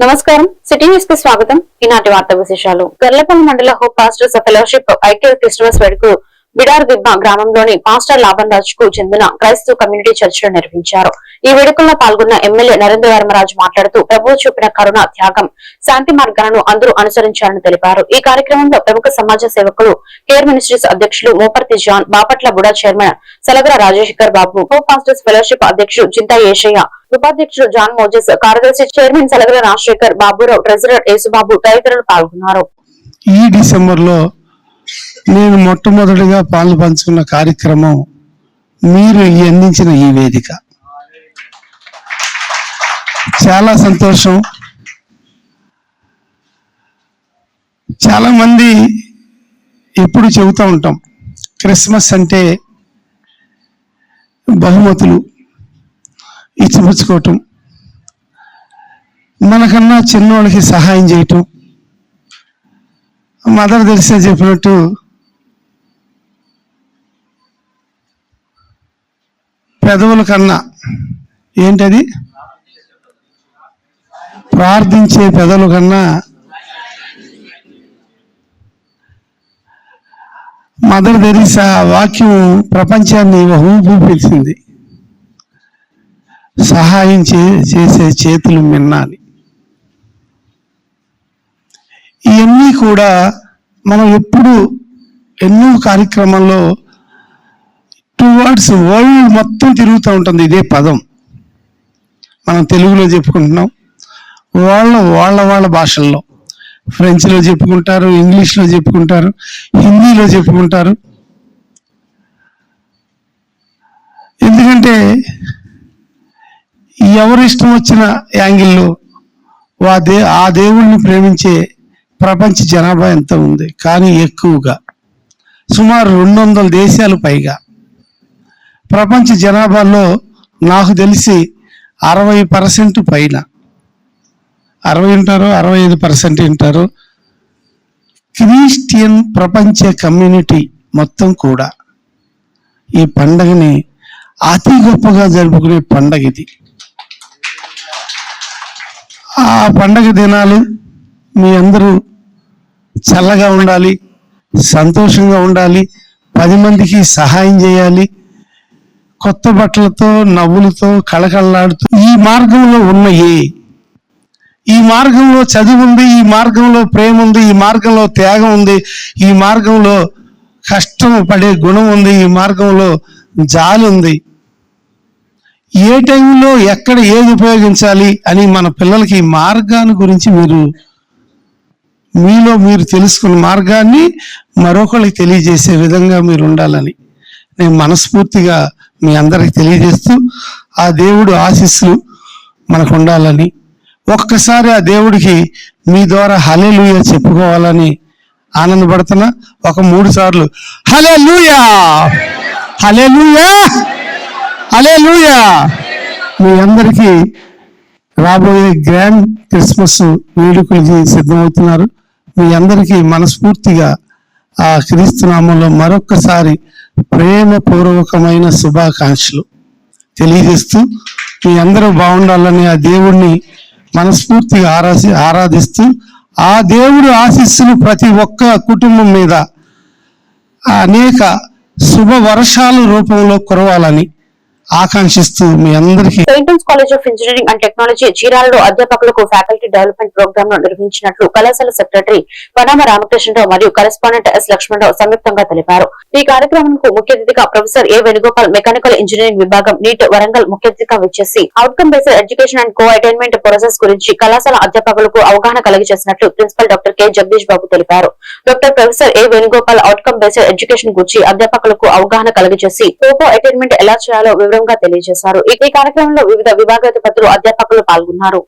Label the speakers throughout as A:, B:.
A: నమస్కారం, city news కి స్వాగతం. ఈనాటి వార్తా విశేషాలు. గర్లపల్లి మండల హోప్ పాస్టర్స్ ఫెలోషిప్ ఐక్య క్రిస్మస్ వేడుకలు బిడార్ దిబ్బ గ్రామంలోని పాస్టర్ లాభన్ రాజ్ కు చెందిన క్రైస్తవ కమ్యూనిటీ చర్చ్ లో నిర్వహించారు. ఈ వేడుకల్లో పాల్గొన్న ఎమ్మెల్యే నరేంద్ర వర్మరాజు మాట్లాడుతూ ప్రభువు చూపిన కరుణ, త్యాగం, శాంతి మార్గాలను అందరూ అనుసరించాలని తెలిపారు. ఈ కార్యక్రమంలో ప్రముఖ సమాజ సేవకులు, కేర్ మినిస్ట్రీస్ అధ్యక్షులు మోపర్తి జాన్, బాపట్ల బుడా చైర్మన్ సలగర రాజశేఖర్ బాబు, హోప్ పాస్టర్స్ ఫెలోషిప్ అధ్యక్షుడు చింతా ఏషయ్య, ఉపాధ్యక్షుడు జాన్ మోజెస్, కార్యదర్శి చైర్మన్ సలగర రాజశేఖర్ బాబురావు, ట్రెజరర్ యేసుబాబు తదితరులు పాల్గొన్నారు.
B: ఈ డిసెంబర్ లో నేను మొట్టమొదటిగా పాలు పంచుకున్న కార్యక్రమం మీరు అందించిన ఈ వేదిక. చాలా సంతోషం. చాలా మంది ఎప్పుడు చెబుతూ ఉంటాం, క్రిస్మస్ అంటే బహుమతులు ఇచ్చిపుచ్చుకోవటం, మనకన్నా చిన్నోళ్ళకి సహాయం చేయటం. మదర్ తెరిసా చెప్పినట్టు పెదవుల కన్నా ఏంటది, ప్రార్థించే పెదవుల కన్నా మదర్ తెరిసా వాక్యం ప్రపంచాన్ని ఊపిసింది. సహాయం చేసే చేతులు మిన్నాలి. ఇవన్నీ కూడా మనం ఎప్పుడు ఎన్నో కార్యక్రమాల్లో టువర్డ్స్ వరల్డ్ మొత్తం తిరుగుతూ ఉంటుంది ఇదే పదం. మనం తెలుగులో చెప్పుకుంటున్నాం, వాళ్ళ భాషల్లో ఫ్రెంచ్లో చెప్పుకుంటారు, ఇంగ్లీష్లో చెప్పుకుంటారు, హిందీలో చెప్పుకుంటారు. ఎందుకంటే ఎవరి ఇష్టం వచ్చిన యాంగిల్లో ఆ దేవుణ్ణి ప్రేమించే ప్రపంచ జనాభా ఎంత ఉంది, కానీ ఎక్కువగా సుమారు 200 దేశాలు పైగా. ప్రపంచ జనాభాలో నాకు తెలిసి 60% పైన, 60 ఉంటారో 65% ఉంటారో క్రిస్టియన్ ప్రపంచ కమ్యూనిటీ మొత్తం కూడా ఈ పండగని అతి గొప్పగా జరుపుకునే పండగ ఇది. ఆ పండగ దినాలు మీ అందరూ చల్లగా ఉండాలి, సంతోషంగా ఉండాలి, 10 మందికి సహాయం చేయాలి, కొత్త బట్టలతో నవ్వులతో కళకళలాడుతూ. ఈ మార్గంలో ఈ మార్గంలో చదువు ఉంది, ఈ మార్గంలో ప్రేమ ఉంది, ఈ మార్గంలో త్యాగం ఉంది, ఈ మార్గంలో కష్టం పడే గుణం ఉంది, ఈ మార్గంలో జాలి ఉంది. ఏ టైంలో ఎక్కడ ఏది ఉపయోగించాలి అని మన పిల్లలకి ఈ మార్గాన్ని గురించి మీలో మీరు తెలుసుకున్న మార్గాన్ని మరొకరికి తెలియజేసే విధంగా మీరు ఉండాలని నేను మనస్ఫూర్తిగా మీ అందరికి తెలియజేస్తూ, ఆ దేవుడు ఆశీస్సులు మనకు ఉండాలని, ఒక్కసారి ఆ దేవుడికి మీ ద్వారా హల్లెలూయా చెప్పుకోవాలని ఆనందపడుతున్నా. ఒక 3 సార్లు హల్లెలూయా, హల్లెలూయా, హల్లెలూయా. మీ అందరికీ రాబోయే గ్రాండ్ క్రిస్మస్ వేడుకలకి సిద్ధమవుతున్నారు. మీ అందరికీ మనస్ఫూర్తిగా ఆ క్రీస్తునామంలో మరొక్కసారి ప్రేమపూర్వకమైన శుభాకాంక్షలు తెలియజేస్తూ, మీ అందరూ బాగుండాలని ఆ దేవుణ్ణి మనస్ఫూర్తిగా ఆరాధిస్తూ, ఆ దేవుడు ఆశీస్సులు ప్రతి ఒక్క కుటుంబం మీద అనేక శుభ వర్షాలు రూపంలో కురవాలని ఆకాంక్షిస్తూ మీ అందరికీ
A: saint college of engineering and technology చీరాలలో అధ్యాపకులకు ఫ్యాకల్టీ డెవలప్మెంట్ ప్రోగ్రామ్ ను నిర్వహించినట్లు కళాశాల సెక్రటరీ వనామ రామకృష్ణరావు మరియు కరెస్పాండెంట్ ఎస్ లక్ష్మణరావు సంయుక్తంగా తెలిపారు. ఈ కార్యక్రమంకు ముఖ్య అతిథిగా ప్రొఫెసర్ ఏ వేణుగోపాల్ మెకానికల్ ఇంజనీరింగ్ విభాగం నీట్ వరంగల్ ముఖ్య అతిథిగా విచ్చేసి outcome based education and co attainment process గురించి కళాశాల అధ్యాపకులకు అవగాహన కలిగజేసినట్లు ప్రిన్సిపల్ డాక్టర్ కె జగదీష్ బాబు తెలిపారు. డాక్టర్ ప్రొఫెసర్ ఏ వేణుగోపాల్ అవుట్కమ్ బేస్డ్ ఎడ్యుకేషన్ గురించి అధ్యాపకులకు అవగాహన కలిగజేసి కో అటైన్మెంట్ ఎలా చేయాలో వివరంగా తెలియజేశారు. ఈ కార్యక్రమంలో వివిధ విభాగాధిపతులు అధ్యాపకులు పాల్గొన్నారు.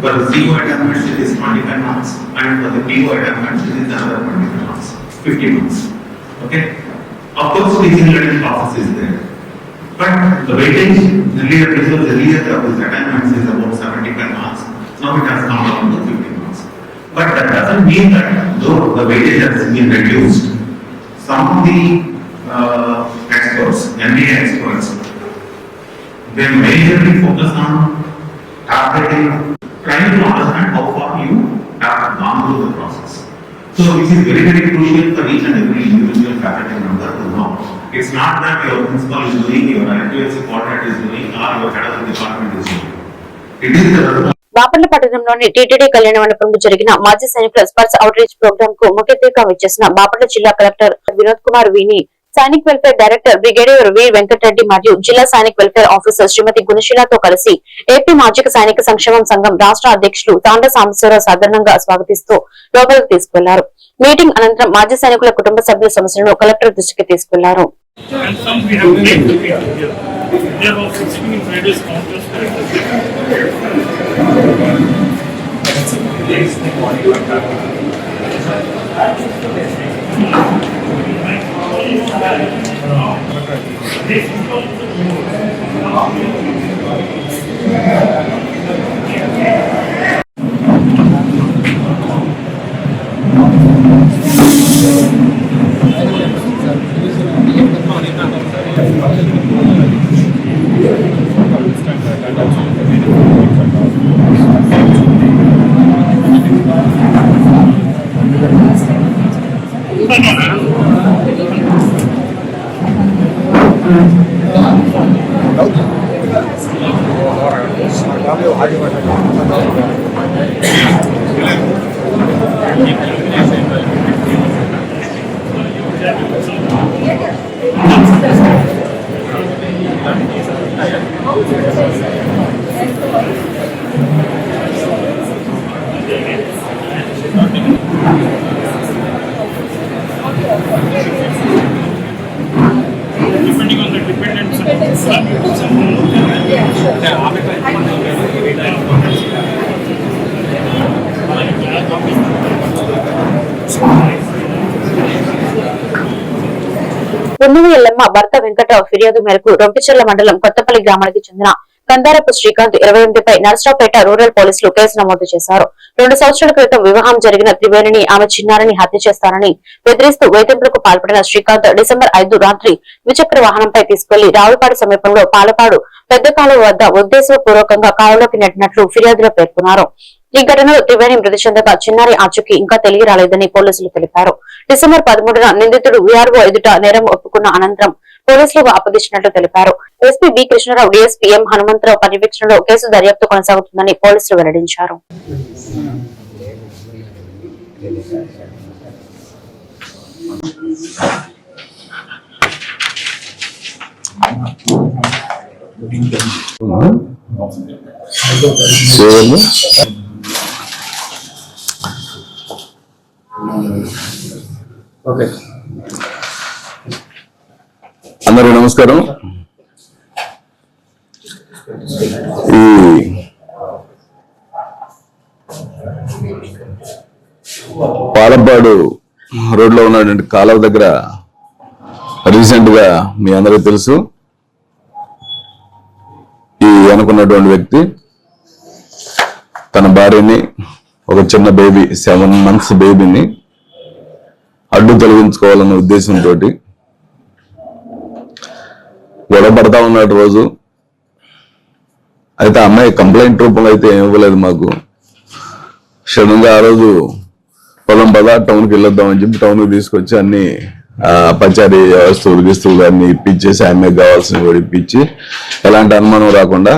C: For the CO attainments it is 25 marks and for the PO attainments it is another 25 marks, 50 marks. Okay? Of course, teaching learning process is there. But the weightage earlier the attainments is about 75 marks. Now it has come down to 50 marks. But that doesn't mean that though the weightage has been reduced, some of the experts, MBA experts, they majorly focus on targeting, trying to understand how far you have gone through the process. So this is very, very crucial for each and every individual faculty member to know. It's not that your principal is doing, your IQAC coordinator is doing, or your head of the department is doing. It is the
A: Bapatla పట్టణంలోని TTD కళ్యాణ మండపంలో జరిగిన మాజీ సైనికుల స్పర్శ out reach programme కు ముఖ్య అతిథిగా విచ్చేసిన బాపట్ల జిల్లా కలెక్టర్ వినోద్ కుమార్ వీని, సైనిక్ వెల్ఫేర్ డైరెక్టర్ బ్రిగేడియర్ వి వెంకటరెడ్డి మరియు జిల్లా సైనిక్ వెల్ఫేర్ ఆఫీసర్ శ్రీమతి గుణశీలతో కలిసి ఏపీ మాజిక సైనిక సంక్షేమం సంఘం రాష్ట్ర అధ్యక్షులు తాండ్ర సాంబశివరావు సాధారణంగా స్వాగతిస్తూ లోపలికి తీసుకెళ్లారు. మీటింగ్ అనంతరం మాజీ సైనికుల కుటుంబ సభ్యుల సమస్యలను కలెక్టర్ దృష్టికి తీసుకెళ్లారు.
D: Depending on the dependents.
A: పున్నమి ఎల్లమ్మ భర్త వెంకటరావు ఫిర్యాదు మేరకు రొంపిచెర్ల మండలం కొత్తపల్లి గ్రామానికి చెందిన కందారపు శ్రీకాంత్ 28పై నర్సరావుపేట రూరల్ పోలీసులు కేసు నమోదు చేశారు. 2 సంవత్సరాల క్రితం వివాహం జరిగిన త్రివేణిని ఆమె చిన్నారిని హత్య చేస్తానని బెదిరిస్తూ వేధింపులకు పాల్పడిన శ్రీకాంత్ డిసెంబర్ 5 రాత్రి ద్విచక్ర వాహనంపై తీసుకెళ్లి రావులపాడు సమీపంలో పాలపాడు పెద్ద కాలువ వద్ద ఉద్దేశపూర్వకంగా కాలువలోకి నెట్టినట్లు ఫిర్యాదులో పేర్కొన్నారు. ఈ ఘటనలో త్రివేణి మృతి చెందగా చిన్నారి ఆచూకీ ఇంకా తెలియ రాలేదని పోలీసులు తెలిపారు. డిసెంబర్ 13న నిందితుడు వీఆర్ఓ ఎదుట నేరం ఒప్పుకున్న అనంతరం పోలీసులకు అప్పగించినట్లు తెలిపారు. SP B Krishnarao, DSP M Hanumantharao పర్యవేక్షణలో కేసు దర్యాప్తు కొనసాగుతుందని పోలీసులు వెల్లడించారు.
E: అందరికీ నమస్కారం. ఈ ఆలపాడు రోడ్లో ఉన్నటువంటి కాలువ దగ్గర రీసెంట్ గా మీ అందరికీ తెలుసు, ఈ అనుకున్నటువంటి వ్యక్తి తన భార్యని, ఒక చిన్న బేబీ 7 months బేబీని అడ్డు తొలగించుకోవాలన్న ఉద్దేశంతో గొడవ పడతా ఉన్నాడు రోజు. అయితే అమ్మాయి కంప్లైంట్ రూపంలో అయితే ఏం ఇవ్వలేదు మాకు. సడన్ గా ఆ రోజు పొలం టౌన్కి వెళ్ళొద్దామని చెప్పి టౌన్కి తీసుకొచ్చి అన్ని పచారీ వస్తువులు అన్ని ఇప్పించేసి అమ్మాయికి కావాల్సినవి కూడా ఇప్పించి ఎలాంటి అనుమానం రాకుండా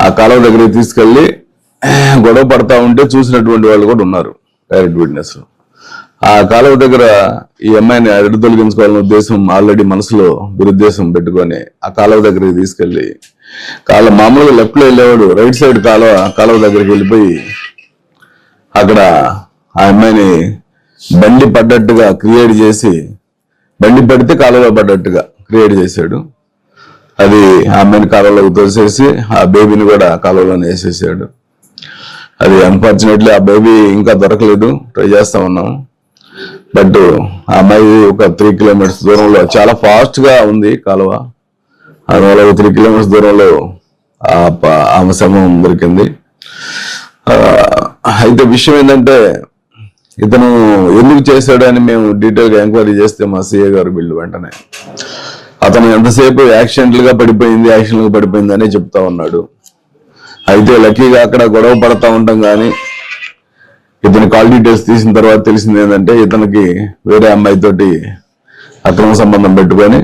E: ఆ కాలువ దగ్గరికి తీసుకెళ్లి గొడవ పడతా ఉంటే చూసినటువంటి వాళ్ళు కూడా ఉన్నారు డైరెక్ట్ విట్నెస్. ఆ కాలువ దగ్గర ఈ అమ్మాయిని అడ్డు తొలగించుకోవాలనే ఉద్దేశం ఆల్రెడీ మనసులో దురుద్దేశం పెట్టుకొని ఆ కాలువ దగ్గరికి తీసుకెళ్లి మామూలుగా లెఫ్ట్ లో వెళ్ళేవాడు రైట్ సైడ్ కాలువ దగ్గరికి వెళ్ళిపోయి అక్కడ ఆ అమ్మాయిని బండి పడ్డట్టుగా క్రియేట్ చేసి, బండి పడితే కాలువలో పడ్డట్టుగా క్రియేట్ చేశాడు. అది ఆ అమ్మాయిని కాలువలోకి తోసేసి ఆ బేబీని కూడా కాలువలోనే వేసేసాడు. అది అన్ఫార్చునేట్లీ ఆ బేబీ ఇంకా దొరకలేదు, ట్రై చేస్తా ఉన్నాం. బట్ ఆ అమ్మాయి ఒక 3 kilometers దూరంలో, చాలా ఫాస్ట్ గా ఉంది కాలువ, అందువల్ల 3 kilometers దూరంలో ఆమె శవం దొరికింది. అయితే విషయం ఏంటంటే ఇతను ఎందుకు చేశాడు అని మేము డీటెయిల్ గా ఎంక్వైరీ చేస్తే మా సిఏ గారు వీళ్ళు వెంటనే అతను ఎంతసేపు యాక్సిడెంట్లుగా పడిపోయింది అని చెప్తా ఉన్నాడు. అయితే లక్కీగా అక్కడ గొడవ పడతా ఉంటాం కానీ ఇతని కాల్ డీటెయిల్స్ తీసిన తర్వాత తెలిసింది ఏంటంటే ఇతనికి వేరే అమ్మాయితోటి అక్రమ సంబంధం పెట్టుకొని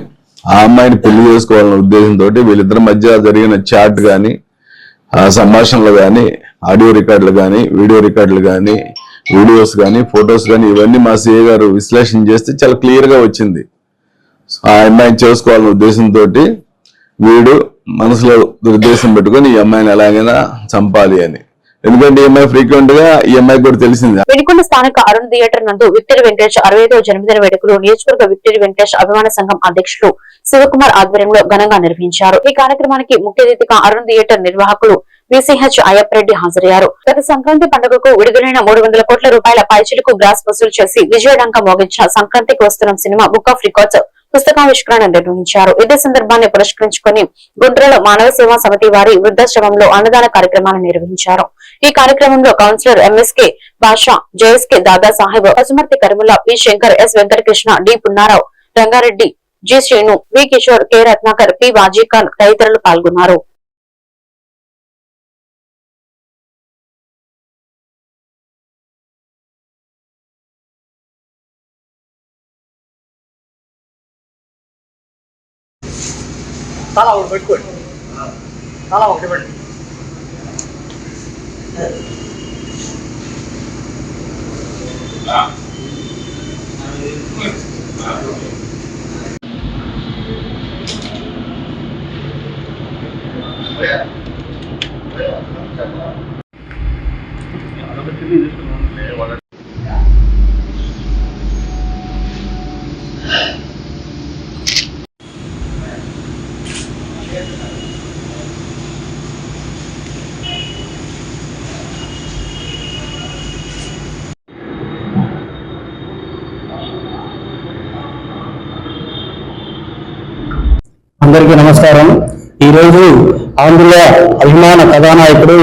E: ఆ అమ్మాయిని పెళ్లి చేసుకోవాలనే ఉద్దేశంతో వీళ్ళిద్దరి మధ్య జరిగిన చాట్ కానీ, ఆ సంభాషణలు కానీ, ఆడియో రికార్డులు కానీ, వీడియో రికార్డులు కానీ, వీడియోస్ కానీ, ఫొటోస్ కానీ, ఇవన్నీ మా సిఏ గారు విశ్లేషణ చేస్తే చాలా క్లియర్ గా వచ్చింది. ఆ అమ్మాయిని చేసుకోవాలనే ఉద్దేశంతో వీడు మనసులో దురుద్దేశం పెట్టుకొని ఈ అమ్మాయిని ఎలాగైనా చంపాలి అని. ఎందుకంటే ఈ అమ్మాయి ఫ్రీక్వెంట్ గా ఈ అమ్మాయి కూడా తెలిసింది.
A: వెనుకొండ స్థానిక అరుణ్ థియేటర్ నందు విక్టరీ వెంకటేష్ 65వ జన్మదిన వేడుకలు నియోజకవర్గ విక్టరీ వెంకటేష్ అభిమాన సంఘం అధ్యక్షుడు శివకుమార్ ఆధ్వర్యంలో ఘనంగా నిర్వహించారు. ఈ కార్యక్రమానికి ముఖ్య అతిథిగా అరుణ్ థియేటర్ నిర్వాహకులు విసిహెచ్ అయ్యప్పరెడ్డి హాజరయ్యారు. గత సంక్రాంతి పండుగకు విడుదలైన 300 కోట్ల రూపాయల పైచిలుకు గ్రాస్ వసూలు చేసి విజయడంక మోగించిన సంక్రాంతికి వస్తున్న సినిమా బుక్ ఆఫ్ రికార్డ్స్ పుస్తకావిష్కరణ నిర్వహించారు. ఇదే సందర్భాన్ని పురస్కరించుకుని గుంటూరులో మానవ సేవా సమితి వారి వృద్ధాశ్రమంలో అన్నదాన కార్యక్రమాన్ని నిర్వహించారు. ఈ కార్యక్రమంలో councillor MSK Basha, JSK Dada Saheb, Pasumarthi Karimula, P Shankar, S Venkatakrishna, D Punnarao, Rangareddy, G Srinu, V Kishore, K Ratnakar, P Wajikhan తదితరులు పాల్గొన్నారు.
D: తలా ఒకటి పెట్టుకోండి, తలా ఒకటి పెట్టి
F: అందరికీ నమస్కారం. ఈరోజు ఆంధ్రుల అభిమాన కథానాయకుడు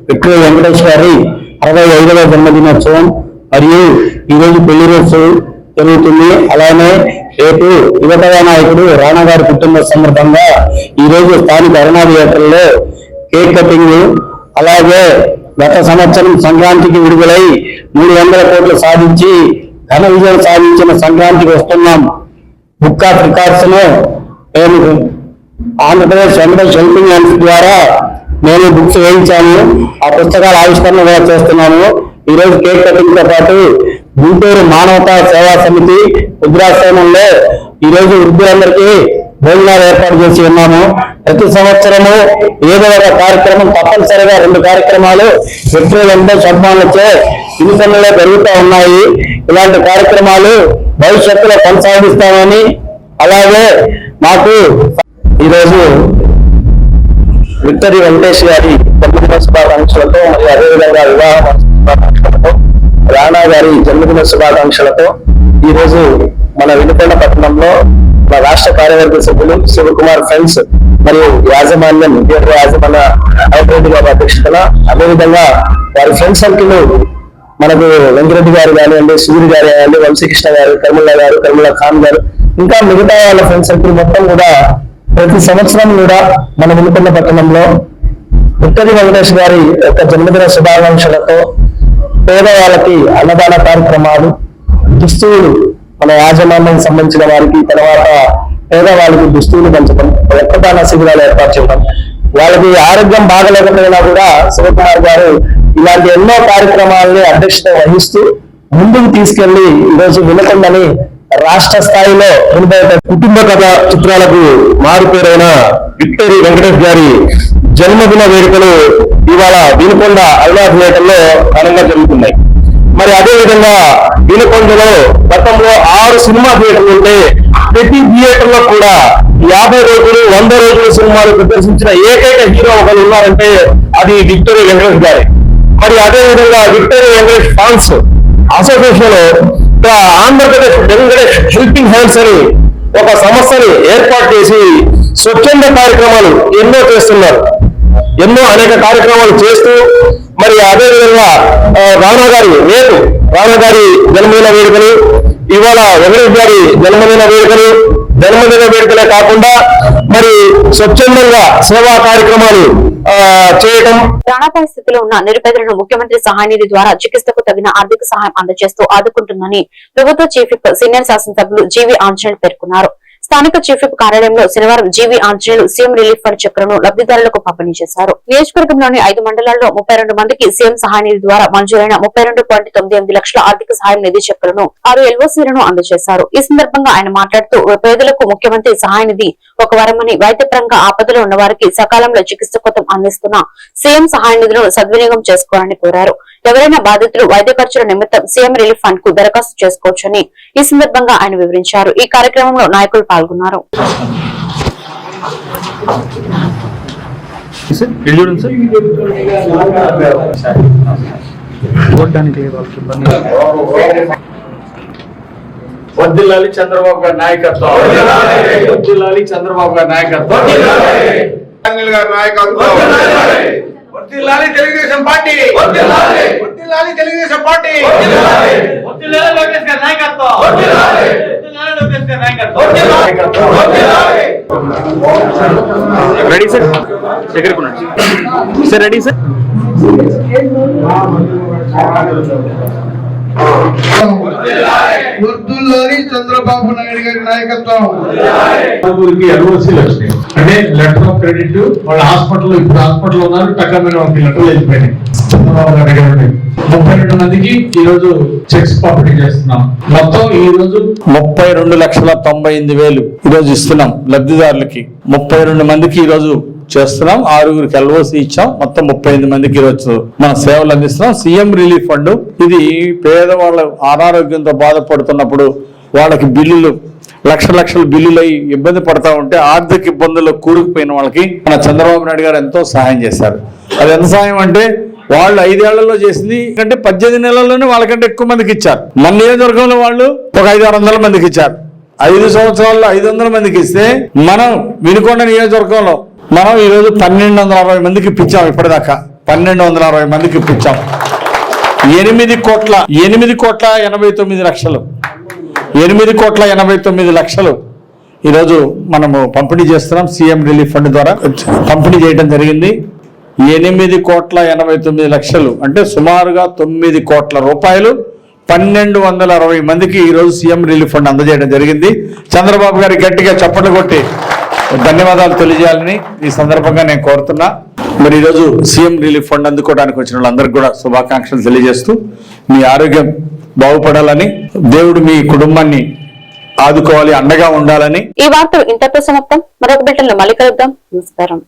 F: విక్టరీ వెంకటేష్ గారి 65వ జన్మదినోత్సవం మరియు ఈరోజు పెళ్లి రోజు జరుగుతుంది. అలానే రేపు యువ కథానాయకుడు రాణా గారి కుటుంబ సందర్భంగా ఈరోజు స్థానిక అరుణ థియేటర్లో కేక్ కటింగ్, అలాగే గత సంవత్సరం సంక్రాంతికి విడుదలై 300 కోట్లు సాధించి ఘన విజయం సాధించిన సంక్రాంతికి వస్తున్నాం బుక్ ఆఫ్ రికార్డ్స్ ను నేను ఆంధ్రప్రదేశ్ వెంకటేష్ హెల్పింగ్ హ్యాండ్స్ ద్వారా నేను బుక్స్ వేయించాను. ఆ పుస్తకాల ఆవిష్కరణ కూడా చేస్తున్నాను. ఈ రోజు కేక్ కటింగ్ తో పాటు గుంటూరు మానవతా సేవా సమితి వృద్ధాశ్రమంలో ఈ రోజు వృద్ధులందరికీ భోజనాలు ఏర్పాటు చేసి ఉన్నాము. ప్రతి సంవత్సరము ఏదో ఒక కార్యక్రమం, తప్పనిసరిగా 2 కార్యక్రమాలు విక్టరీ వెంకటేష్ అభిమానులచే వినుకొండలో జరుగుతూ ఉన్నాయి. ఇలాంటి కార్యక్రమాలు భవిష్యత్తులో కొనసాగిస్తామని, అలాగే మాకు ఈరోజు విక్టరీ వెంకటేష్ గారి 9వ శుభాకాంక్షలతో మరియు అదేవిధంగా వివాహ రాణా గారి జన్మదిన శుభాకాంక్షలతో ఈరోజు మన వినుకొండ పట్టణంలో మన రాష్ట్ర కార్యవర్గ సభ్యులు శివకుమార్ ఫ్రెండ్స్ మరియు యాజమాన్యం యాజమాన్య రెడ్డి గారి అధ్యక్షతన, అదేవిధంగా వారి ఫ్రెండ్ సర్కిల్ మనకు వెంకరెడ్డి గారు కానివ్వండి, సూర్య గారు కానివ్వండి, వంశీకృష్ణ గారు, కర్ముల ఖాన్ గారు, ఇంకా మిగతా వాళ్ళ ఫ్రెండ్ సర్కిల్ మొత్తం కూడా ప్రతి సంవత్సరం కూడా మన వినుకొండ పట్టణంలో ఉత్తరి వెంకటేష్ గారి యొక్క జన్మదిన శుభాకాంక్షలతో పేదవాళ్ళకి అన్నదాన కార్యక్రమాలు, దుస్తువులు మన యాజమాన్యానికి సంబంధించిన వారికి, తర్వాత పేదవాళ్ళకి దుస్తువులు పంచడం, రక్తదాన శిబిరాలు ఏర్పాటు చేయడం, వాళ్ళకి ఆరోగ్యం బాగలేకపోయినా కూడా శివకుమార్ గారు ఇలాంటి ఎన్నో కార్యక్రమాలని అధ్యక్షత వహిస్తూ ముందుకు తీసుకెళ్లి ఈరోజు వినుకొండని రాష్ట్ర స్థాయిలో కుటుంబ కథ చిత్రాలకు మారుపేరైన విక్టరీ వెంకటేష్ గారి జన్మదిన వేడుకలు ఇవాళ వినుకొండ అవినాష్ థియేటర్లో ఘనంగా జరుగుతున్నాయి. మరి అదే విధంగా వినుకొండలో గతంలో 6 సినిమా థియేటర్లు ఉంటే ప్రతి థియేటర్ లో కూడా 50 రోజులు 100 రోజుల సినిమాలు ప్రదర్శించిన ఏకైక హీరో ఒకరు ఉన్నారంటే అది విక్టరీ వెంకటేష్ గారి. మరి అదే విధంగా victory Venkatesh fans association Andhra Pradesh Venkatesh helping hands అని ఒక సంస్థని ఏర్పాటు చేసి స్వచ్ఛంద కార్యక్రమాలు ఎన్నో చేస్తున్నారు. అనేక కార్యక్రమాలు చేస్తూ మరి అదే విధంగా రాణా గారి జన్మదిన వేడుకలు, ఇవాళ వెంకటేష్ గారి జన్మదిన వేడుకలే కాకుండా మరి స్వచ్ఛందంగా సేవా కార్యక్రమాలు చేయటం.
A: ప్రాణాపాయ స్థితిలో ఉన్న నిరుపేదలను ముఖ్యమంత్రి సహాయ నిధి ద్వారా చికిత్సకు తగిన ఆర్థిక సహాయం అందజేస్తూ ఆదుకుంటుందని ప్రభుత్వ చీఫ్ విప్ సీనియర్ శాసనసభ్యులు జీవీ ఆంజనేయులు పేర్కొన్నారు. స్థానిక చీఫ్ విప్ కార్యాలయంలో శనివారం GV Anjaneyulu CM relief fund చెక్కులను లబ్దిదారులకు పంపిణీ చేశారు. నియోజకవర్గంలోని 5 మండలాల్లో 32 మందికి సీఎం సహాయ నిధి ద్వారా మంజూరైన 32.98 లక్షల ఆర్థిక సహాయం నిధి చెక్కులను 6 ఎల్ఓసీలను అందజేశారు. ఈ సందర్భంగా ఆయన మాట్లాడుతూ పేదలకు ముఖ్యమంత్రి సహాయ నిధి ఒక వరమని, వైద్యపరంగా ఆపదలో ఉన్న వారికి సకాలంలో చికిత్స కోసం అందిస్తున్న సీఎం సహాయ నిధులను సద్వినియోగం చేసుకోవాలని కోరారు. ఎవరైనా బాధితులు వైద్య ఖర్చుల నిమిత్తం సీఎం రిలీఫ్ ఫండ్ కు దరఖాస్తు చేసుకోవచ్చని ఈ సందర్భంగా ఆయన వివరించారు. ఈ కార్యక్రమంలో నాయకులు పాల్గొన్నారు.
D: వర్ధిల్లాలి చంద్రబాబు గారి నాయకత్వం, వర్ధిల్లాలి చంద్రబాబు గారి నాయకత్వం, అనిల్ గారి నాయకత్వం, వర్ధిల్లాలి తెలుగుదేశం పార్టీ, వర్ధిల్లాలి తెలుగుదేశం పార్టీ, వర్ధిల్లాలి లోకేష్ గారి నాయకత్వం, వర్ధిల్లాలి లోకేష్ గారి నాయకత్వం. Ready sir, sir ready sir.
G: వర్ధిల్లాలి చంద్రబాబు నాయుడు గారి నాయకత్వం.
H: ఎల్ఓసీలు వచ్చినాయి అంటే లెటర్ ఆఫ్ క్రెడిట్. వాళ్ళ హాస్పిటల్ ఇప్పుడు హాస్పిటల్ ఉన్నారు, టక్కమైన వాళ్ళకి లెటర్లు వెళ్ళిపోయినాయి. చంద్రబాబు నాయుడు గారు 32 మందికి ఈ రోజు చెక్స్ పంపిణీ చేస్తున్నాం. మొత్తం ఈ రోజు
F: 32,98,000 ఈ రోజు ఇస్తున్నాం లబ్ధిదారులకి. 32 మందికి ఈ రోజు చేస్తున్నాం. 6గురికి ఎల్ఓసి ఇచ్చాం. మొత్తం 38 మందికి ఈరోజు మన సేవలు అందిస్తున్నాం. సీఎం రిలీఫ్ ఫండ్ ఇది పేదవాళ్ళు అనారోగ్యంతో బాధపడుతున్నప్పుడు వాళ్ళకి బిల్లులు లక్షల బిల్లులు అయి ఇబ్బంది పడతా ఉంటే, ఆర్థిక ఇబ్బందుల్లో కూరుకుపోయిన వాళ్ళకి మన చంద్రబాబు నాయుడు గారు ఎంతో సహాయం చేశారు. అది ఎంత సహాయం అంటే వాళ్ళు 5 ఏళ్లలో చేసింది కంటే 18 నెలల్లోనే వాళ్ళకంటే ఎక్కువ మందికి ఇచ్చారు. మన నియోజకవర్గంలో వాళ్ళు ఒక 500-600 మందికి ఇచ్చారు. 5 సంవత్సరాల్లో 500 మందికి ఇస్తే మనం వినుకొండ నియోజకవర్గంలో మనం ఈరోజు 1260 మందికి ఇప్పించాం. ఇప్పటిదాకా 1260 మందికి ఇప్పించాం. 8,89 లక్షలు ఈరోజు మనము పంపిణీ చేస్తున్నాం. సీఎం రిలీఫ్ ఫండ్ ద్వారా పంపిణీ చేయడం జరిగింది. 8,89 లక్షలు అంటే సుమారుగా 9 కోట్ల రూపాయలు 1260 మందికి ఈరోజు సీఎం రిలీఫ్ ఫండ్ అందజేయడం జరిగింది. చంద్రబాబు గారికి గట్టిగా చప్పట్లు కొట్టి ధన్యవాదాలు తెలియజేయాలని ఈ సందర్భంగా నేను కోరుతున్నా. మరి ఈరోజు సీఎం రిలీఫ్ ఫండ్ అందుకోవడానికి వచ్చిన వాళ్ళందరికీ కూడా శుభాకాంక్షలు తెలియజేస్తూ, మీ ఆరోగ్యం బాగుపడాలని, దేవుడు మీ కుటుంబాన్ని ఆదుకోవాలి, అండగా ఉండాలని.
A: ఈ వార్తలు ఇంతటితో సమాప్తం. మరొక బిడ్డల్లో మళ్ళీ కలుద్దాం. నమస్కారం.